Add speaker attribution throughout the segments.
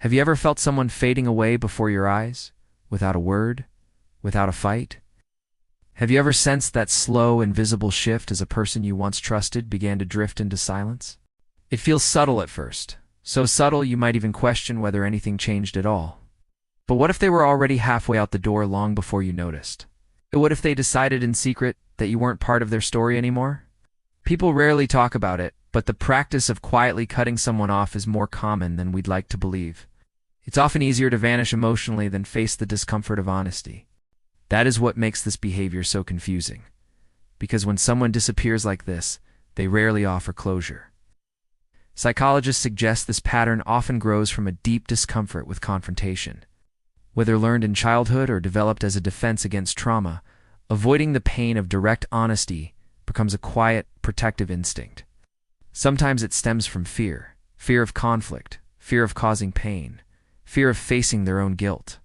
Speaker 1: Have you ever felt someone fading away before your eyes, without a word, without a fight? Have you ever sensed that slow, invisible shift as a person you once trusted began to drift into silence? It feels subtle at first, so subtle you might even question whether anything changed at all. But what if they were already halfway out the door long before you noticed? What if they decided in secret that you weren't part of their story anymore? People rarely talk about it, but the practice of quietly cutting someone off is more common than we'd like to believe. It's often easier to vanish emotionally than face the discomfort of honesty. That is what makes this behavior so confusing. Because when someone disappears like this, they rarely offer closure. Psychologists suggest this pattern often grows from a deep discomfort with confrontation. Whether learned in childhood or developed as a defense against trauma, avoiding the pain of direct honesty becomes a quiet, protective instinct. Sometimes it stems from fear of conflict, fear of causing pain, fear of facing their own guilt.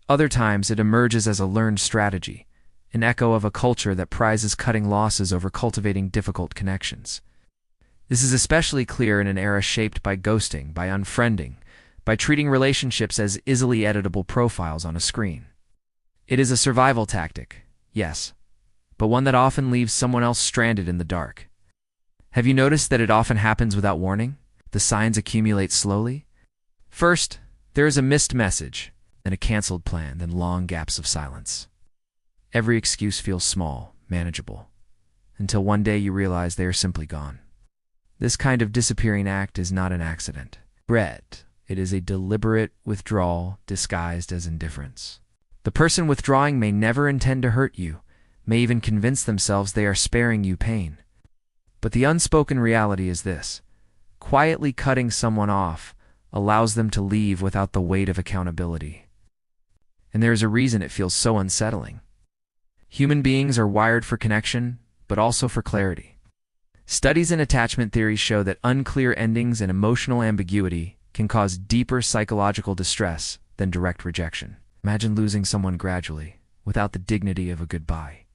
Speaker 1: Other times it emerges as a learned strategy, an echo of a culture that prizes cutting losses over cultivating difficult connections. This is especially clear in an era shaped by ghosting, by unfriending, by treating relationships as easily editable profiles on a screen. It is a survival tactic, yes, but one that often leaves someone else stranded in the dark. Have you noticed that it often happens without warning? The signs accumulate slowly. First, there is a missed message, then a canceled plan, then long gaps of silence. Every excuse feels small, manageable, until one day you realize they are simply gone. This kind of disappearing act is not an accident. It is a deliberate withdrawal disguised as indifference. The person withdrawing may never intend to hurt you, may even convince themselves they are sparing you pain. But the unspoken reality is this: quietly cutting someone off allows them to leave without the weight of accountability. And there is a reason it feels so unsettling. Human beings are wired for connection, but also for clarity. Studies in attachment theory show that unclear endings and emotional ambiguity can cause deeper psychological distress than direct rejection. Imagine losing someone gradually, without the dignity of a goodbye.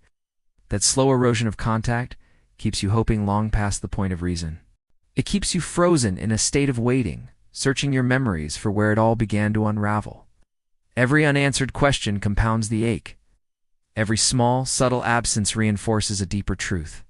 Speaker 1: That slow erosion of contact keeps you hoping long past the point of reason. It keeps you frozen in a state of waiting, searching your memories for where it all began to unravel. Every unanswered question compounds the ache. Every small, subtle absence reinforces a deeper truth.